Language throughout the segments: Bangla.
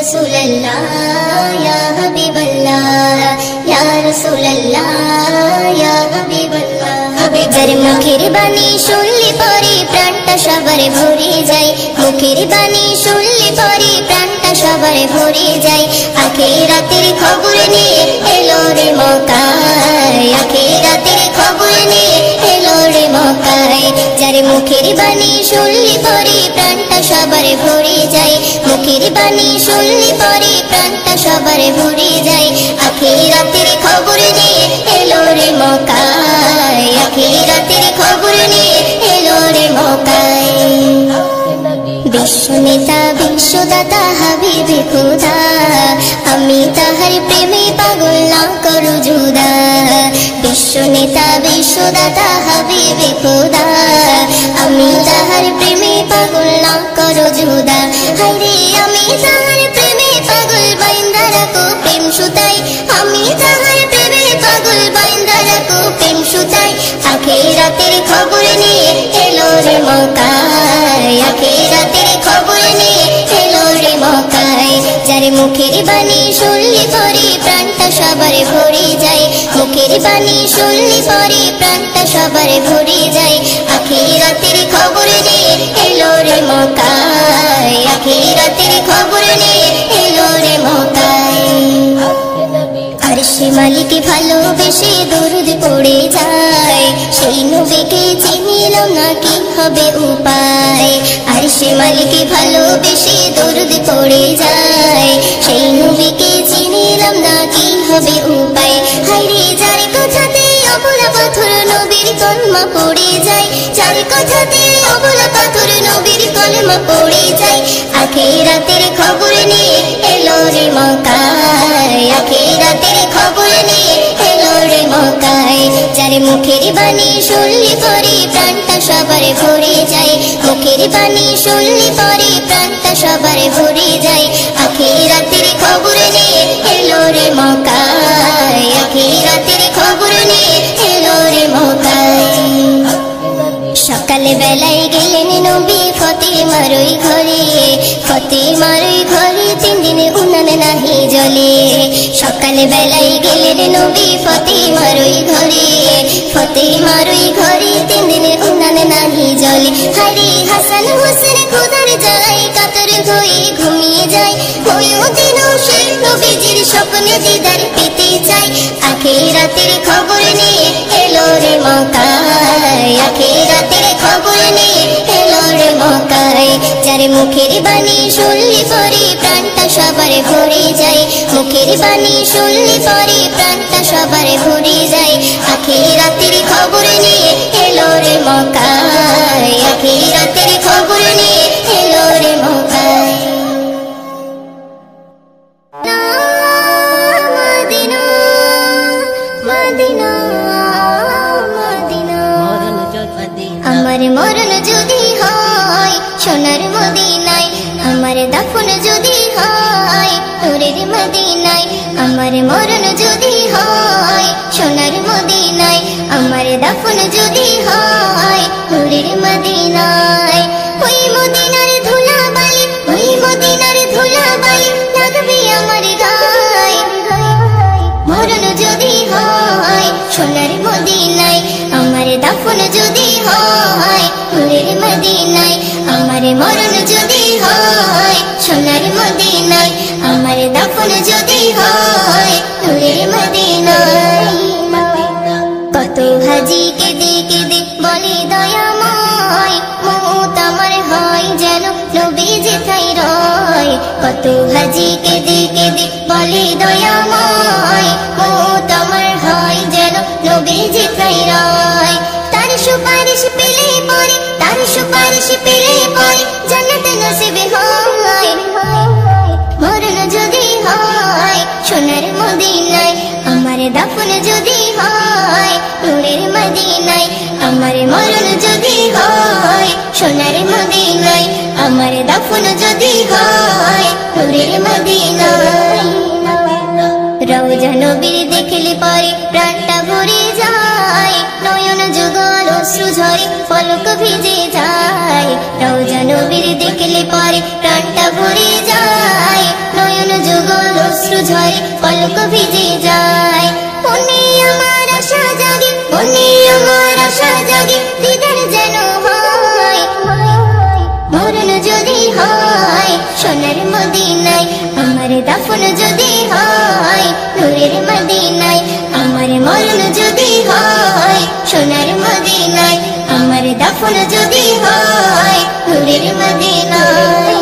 रसूल अल्लाह या हबीब अल्लाह या रसूल अल्लाह या हबीब अल्लाह। যার মুখের বাণী শুনলে পরে প্রাণটা সবার ভরে যায়, মুখের বাণী শুনলে পরে প্রাণটা সবার ভরে যায়। আখিরাতের খবর নিয়ে এলো রে মক্কায়, আখিরাতের খবর নিয়ে এলো রে মক্কায়। যার মুখের বাণী শুনলে পরে প্রাণটা সবার ভরে যায়, মুখের বাণী শুনলে পরে প্রাণটা সবার ভরে যায়। আখিরাতের খবর নিয়ে এলো রে মক্কায়, আখিরাতের খবর নিয়ে এলো রে মক্কায়। বিশ্ব নেতা বিশ্বদাতা হাবিবে খোদা, আমি তাহার প্রেমে পাগল না করু জুদা। বিশ্ব নেতা বিশ্বদাতা হাবিবে খোদা, আমি তাহার প্রেমে পাগল না করু জুদা। হায়রে আমি তাহার প্রেমে পাগল বাইন্দা রাখো প্রেম সুতাই, আমি তাহার প্রেমে পাগল বাইন্দা রাখো প্রেম সুতাই। আখিরাতের খবর নিয়ে এলো রে মক্কায়, আখিরাতের খবর নিয়ে এলো রে মক্কায়। যার মুখের বাণী শুনলে পরে প্রাণটা সবার ভরে যায়, মুখের বাণী শুনলে পরে প্রাণটা সবার ভরে যায়। আখিরাতের খবর নিয়ে এলো রে মক্কায়, আখিরাতের খবর নিয়ে এলো রে মক্কায়। আরশে মালিক ভালোবেসে দরুদ পড়ে যায়, সেই নবীকে চিনিল না কি হবে উপায়। আরশে মালিক ভালোবেসে দরুদ পড়ে যায়, সেই নবীকে চিনিলাম না কি হবে উপায়। হায়রে যার কথাতে অবলা পাথর নবীর কলমা পড়ে যায়, যার কথাতে অবলা পাথর নবীর কলমা পড়ে যায়। আখিরাতের খবর নিয়ে এলো রে মক্কায়, আখিরাতের খবর নিয়ে এলো রে মক্কায়। যার মুখের বাণী শুনলে পরে প্রাণটা সবার ভরে যায়, মুখের বাণী শুনলে পরে প্রাণটা সবার ভরে যায়। আখিরাতের খবর নিয়ে এলো রে মক্কায়, আখিরাতের খবর নিয়ে এলো রে মক্কায়। সকাল বেলায় গেলেন নবী ফাতেমার ওই ঘরে, ফাতেমার ওই ঘরে 3 দিন উনান নাহি জ্বলে। সকাল বেলায় গেলেন নবী ফাতেমার ওই ঘরে, ফাতেমার ওই ঘরে 3 দিন উনান নাহি জ্বলে। হায়রে হাসান হোসেন খোদার জ্বালায় কাতর হয়ে ঘুমিয়ে যায়, ওই মদিনা সেই নবীজির স্বপ্নে দিদার পেতে চায়। আখিরাতের খবর নিয়ে এলো রে মক্কায়, আখিরাতের খবর নিয়ে এলো রে মক্কায়। যার মুখের বাণী শুনলে পরে প্রাণটা সবার ভরে যায়, মুখের বাণী শুনলে পরে প্রাণটা সবার ভরে যায়। আখিরাতের খবর নিয়ে এলো রে মক্কায়, আখিরাতের খবর নিয়ে এলো রে মক্কায়। মদিনা মদিনা মদিনা, আমার মরণ যদি হয় সোনার মদিনায়, আমার দাফন যদি হয় নূরের মদিনায়। আমার মরণ যদি হয় সোনার মদিনায়, আমার দাফন যদি হয় নূরের মদিনায়। ওই মদিনার ধুলাবালি, ওই মদিনার ধুলাবালি লাগবে আমার গায়ে। মরণ যদি হয় সোনার মদিনায়, আমার দাফন যদি হয় নূরের মদিনায়। আমার মরণ যদি হয় সোনার মদিনায়, আমার দাফন যদি হয় নূরের মদিনায়। কত হাজি কেঁদে কেঁদে বলে দয়াময়, মওত আমার হয় যেন নবী যেথায় রয়। কত হাজি কেঁদে কেঁদে বলে দয়াময়, মওত আমার হয় যেন নবী যেথায় রয়। তার সুপারিশ পেলে পরে, তার সুপারিশ পেলে পরে জান্নাত নসিব হয়। মরণ যদি হয় সোনার মদিনায়, আমার দাফন যদি হয় নূরের মদিনায়। আমার মরণ যদি হয় সোনার মদিনায়, আমার দাফন যদি হয় নূরের মদিনায়। রওজা নবীর দেখলে পরে প্রাণটা ভরে যায়, নয়ন যুগল অশ্রু ঝরে পলক ভিজে যায়। রওজা নবীর দেখলে পরে প্রাণটা ভরে যায়, নয়ন ঝরে পলক ভিজে যায়। মনে আমার আশা জাগে, মনে আমার আশা জাগে, দিদার যেন হয়। মরণ যদি হয় সোনার মদিনায়, আমার দাফন যদি হয় নূরের মদিনায়। আমার মরণ যদি হয় সোনার মদিনায়, আমার দাফন যদি হয় নূরের মদিনায়।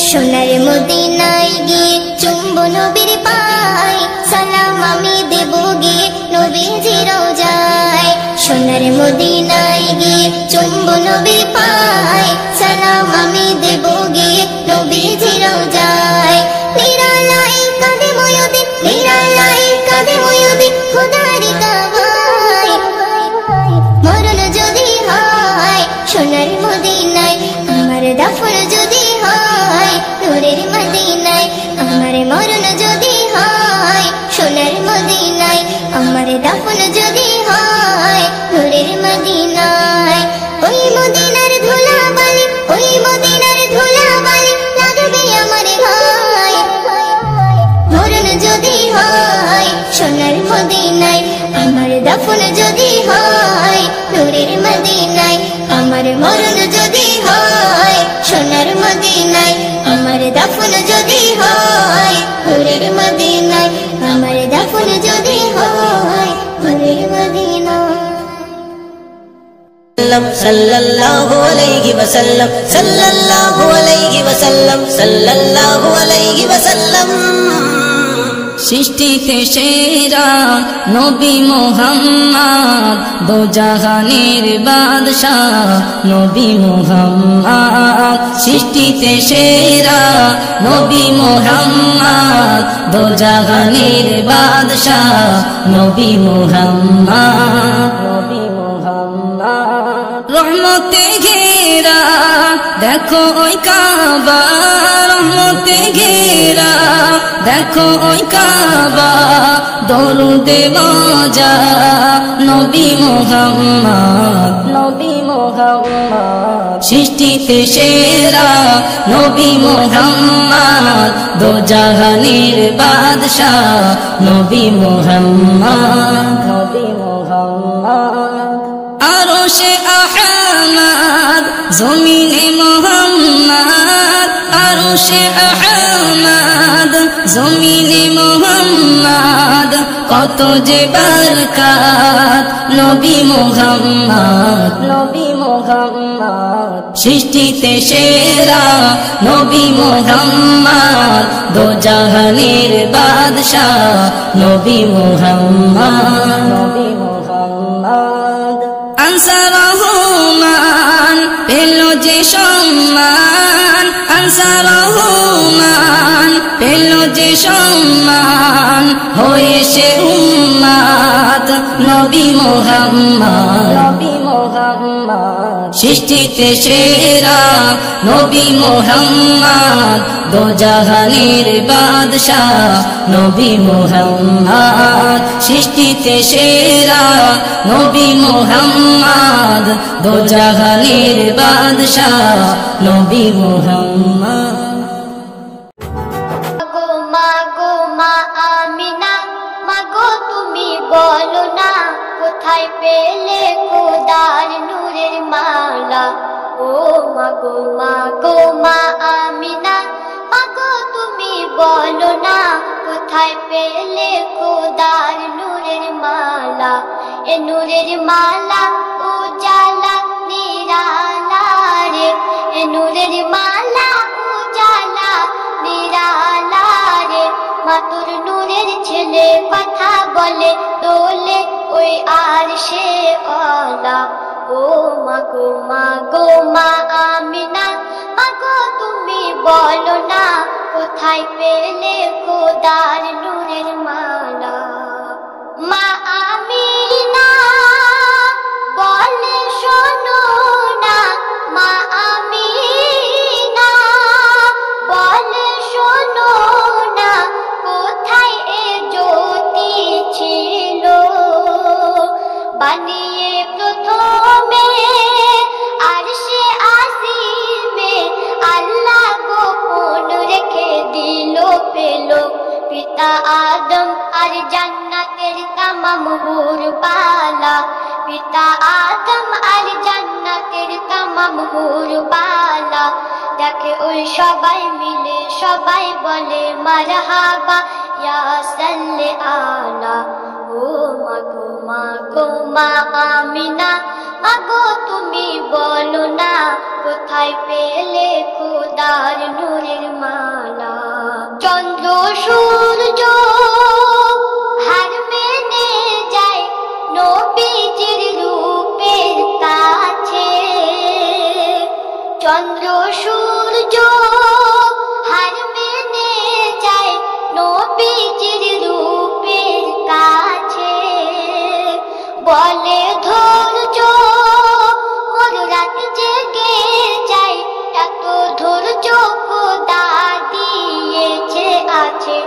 সোনার মদিনায় গিয়ে চুম্ব নবীর পায়, সালাম আমি দেব গিয়ে নবীজি রওজায়। সোনার মদিনায় গিয়ে চুম্ব নবীর পায়, সালাম আমি দেব গিয়ে নবীজি রওজায়। নিরালাই কাঁদে ময়ূদিন, নিরালাই কাঁদে ময়ূদিন, খোদার কাবায়। মরণ যদি হয় সোনার মদিনায়, আমার দাফন যদি হয় নূরের মদিনায়। আমার মরণ যদি হয় সোনার মদিনায়, আমার দাফন যদি হয় নূরের মদিনায়। ওই মদিনার ধুলা বালি, ওই মদিনার ধুলা বালি লাগবে আমার গায়ে। মরণ যদি হয় সোনার মদিনায়, আমার দাফন যদি হয় নূরের মদিনায়। আমার মরণ যদি হয় সোনার মদিনায়, আমার দাফন যদি হয় নূরের মদিনায়। আমার দাফন যদি হয় নূরের মদিনায়। সাল্লাল্লাহু আলাইহি ওয়াসাল্লাম, সাল্লাল্লাহু আলাইহি ওয়াসাল্লাম, সাল্লাল্লাহু আলাইহি ওয়াসাল্লাম। সৃষ্টিতে সেরা নবী মুহাম্মদ, দো জাহানের বাদশাহ নবী মুহাম্মদ। সৃষ্টিতে সেরা নবী মুহাম্মদ, দো জাহানের বাদশাহ নবী মুহাম্মদ। নবী মুহাম্মদ রহমতে ঘেরা দেখো ওই কাবা, রহমতে ঘেরা দেখো ওই কাবা, দরুদে মজা নবী মুহাম্মদ, নবী মুহাম্মদ। সৃষ্টিতে সেরা নবী মুহাম্মদ, দো জাহানের বাদশাহ নবী মুহাম্মদ, নবী মুহাম্মদ। আরশে আহমদ জমিনে মুহাম্মদ, আরশে আহমদ জমিনে মুহাম্মদ। কত যে বরকত নবী মুহাম্মদ, নবী মুহাম্মদ। সৃষ্টিতে সেরা নবী মুহাম্মদ, দো জাহানের বাদশাহ নবী মুহাম্মদ, নবী মুহাম্মদ। আনসার রহমান পেল যে সম্মান, আনসার রহমান পেল যে সম্মান, হয়ে সে উম্মত নবী মুহাম্মদ, নবী মুহাম্মদ। সৃষ্টিতে সেরা নবী মুহাম্মদ, দো জাহানের বাদশাহ নবী মুহাম্মদ। সৃষ্টিতে সেরা নবী মুহাম্মদ, দো জাহানের বাদশাহ নবী মুহাম্মদ। মাগো মা আমিনা, মাগো তুমি বলো না কোথায় পেলে খোদার নূরের মালা। ও মাগো মা আমিনা, মাগো তুমি বলো না কোথায় পেলে খোদার নূরের মালা। এ নূরের মালা উজালা নিরালা রে, এ নূরের মালা উজালা নিরালা রে। মা তোর নূরের ছেলে কথা বলে দোলে ওই আরশে আলা। ও মাগো মা আমিনা, মাগো তুমি বলো না কোথায় পেলে খোদার নূরের মালা। মা আমিনা বলে শোনো না, মা আমিনা বলে শোনো না কোথায় এ জ্যোতি ছিল। বানিয়ে প্রথমে আরশে আজিমে আল্লাহ গোপন রেখে দিল तमाम हूर बाला पिता आदम আর জান্নাতের तमाम हूर बाला দেখে ওই সবাই মিলে সবাই বলে মারহাবা ইয়া সাল্লি আলা ও মাগো মাগো মা আমিনা মাগো তুমি বলো না কোথায় পেলে খোদার নূরের মালা চন্দ্র সূর্য হার মেনে যায় নবীজির রূপের কাছে চন্দ্র সূর্য হার মেনে যায় নবীজির রূপের কাছে বলে ধৈর্য মোর রাত জেগে যায় এত ধৈর্য খোদা দিয়েছে আছে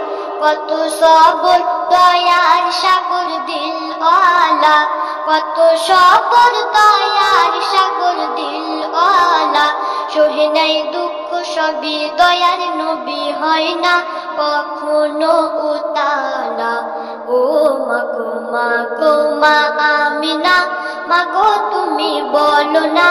কত সবর দয়ার সাগর দিলওয়ালা কত সবর দয়ার সাগর দিলওয়ালা সহে নাই দুঃখ সবই দয়ার নবী হয় না কখনো উতালা ও মাগো মাগো মা আমিনা মাগো তুমি বলো না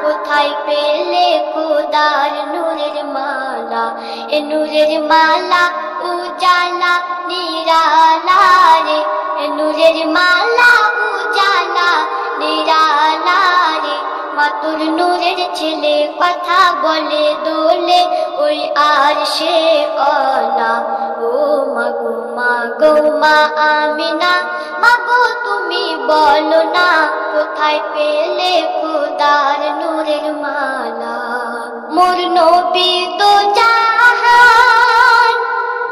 কোথায় পেলে খোদার নূরের মালা এ নূরের মালা উজালা নিরালা রে এ নূরের মালা উজালা নিরালা রে মাতুর নূরের ছেলে কথা বলে দোলে ওই আর সে অলা ও মাগো মাগো মা আমিনা মাগো তুমি বলো না কোথায় পেলে খোদার নূরের মালা মোর নবী তো জাহান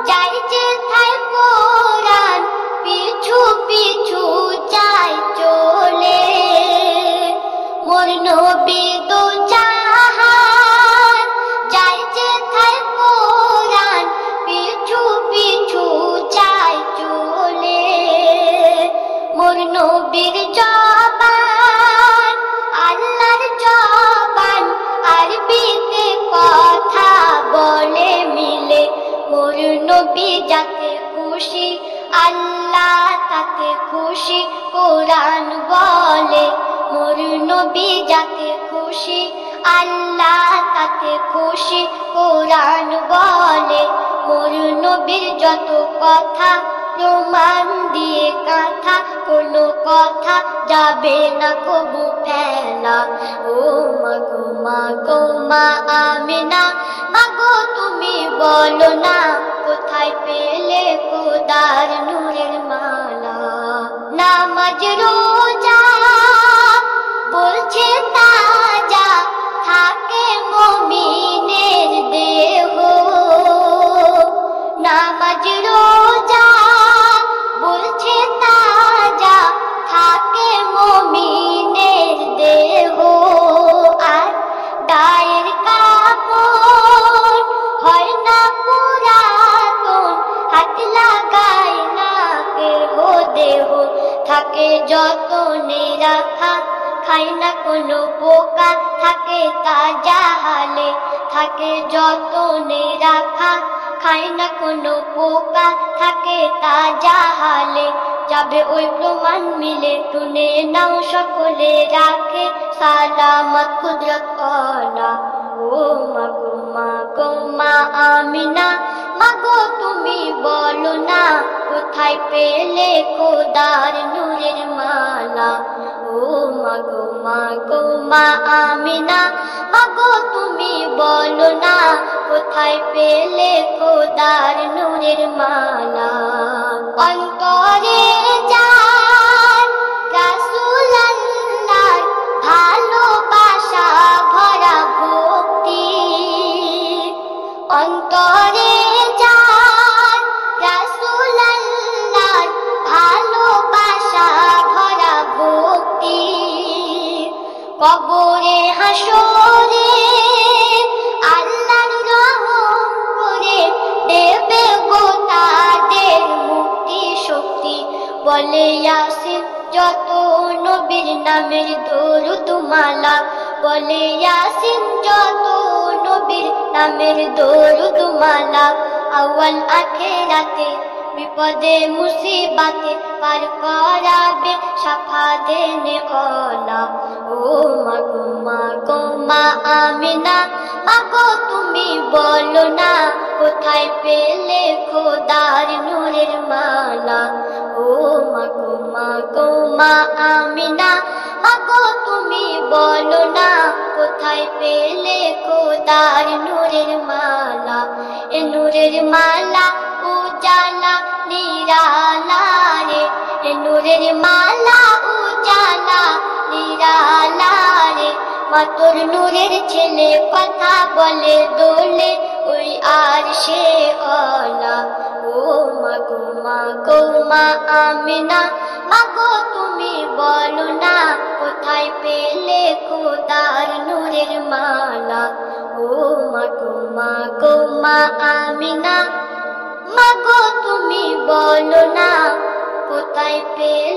যাই যে থাই কোরআন পিছু পিছু যাই চলে মোর নবী তো জাহান যাই যে থাই কোরআন পিছু পিছু যাই চলে মোর নবীর জবান আল্লাহর জবান আরবিতে কথা বলে মিলে মোর নবী যাতে খুশি আল্লাহ তাতে খুশি কোরআন বলে মোর নবী যাতে খুশি আল্লাহ তাতে খুশি কোরআন বলে মোর নবীর যত কথা প্রমাণ দিয়ে কথা কোনো কথা যাবে না কবু ফেলা ও মাগো মাগো মা আমিনা মাগো তুমি বলো না কোথায় পেলে খোদার নূরের মালা নামাজ রোজা বলছে তাজা থাকে মুমিনের দেহ নামাজ রোজা বলছে তাজা থাকে মুমিনের দেহ আর গায়ের কাপড় হয় না পুরাতন হাত লাগায় না কেহ দেহ থাকে যতনে রাখা খায় না কোনো পোকা থাকে তাজা হালে থাকে যতনে রাখা খায় না কোনো পোকা থাকে তাজা হালে যাবে ওই প্রমাণ মিলে শুনে নাও সকলে রাখে সালামত কুদরত ওয়ালা ও মাগো মাগো মা আমিনা মাগো তুমি বলো না কোথায় পেলে খোদার নূরের মালা ও মাগো মাগো মা আমিনা মাগো তুমি বলো না কোথায় পেলে খোদার নূরের মালা অন্তরে যার রাসূল আল্লাহর ভালোবাসা ভরা ভক্তি অন্তরে যার রাসূল আল্লাহর ভালোবাসা ভরা ভক্তি কবরে হাসরে আল্লাহর রহম করে দেবে গো তাদের মুক্তি শক্তি বলে ইয়াসিন যত নবীর নামের দরুদ মালা বলে ইয়াসিন যত নবীর নামের দরুদ মালা আউয়াল আখিরাতে বিপদে মুসিবতে পার করাবে শাফাতে নেওয়ালা। ও মাগো মা আমিনা, মাগো তুমি বলো না কোথায় পেলে খোদার নূরের মালা। ও মাগো মা আমিনা, মাগো তুমি বলো না কোথায় পেলে খোদার নূরের মালা। এ নূরের মালা উজালা নিরালা রে, এ নূরের মালা উজালা নিরালা রে। মা তোর নূরের ছেলে কথা বলে দোলে ওই আর সে ওলা। ও মাগো মা আমিনা, মাগো তুমি বলো না কোথায় পেলে খোদার নূরের মালা। ও মাগো মা আমিনা, মাগো তুমি বলো না কোথায় পেলে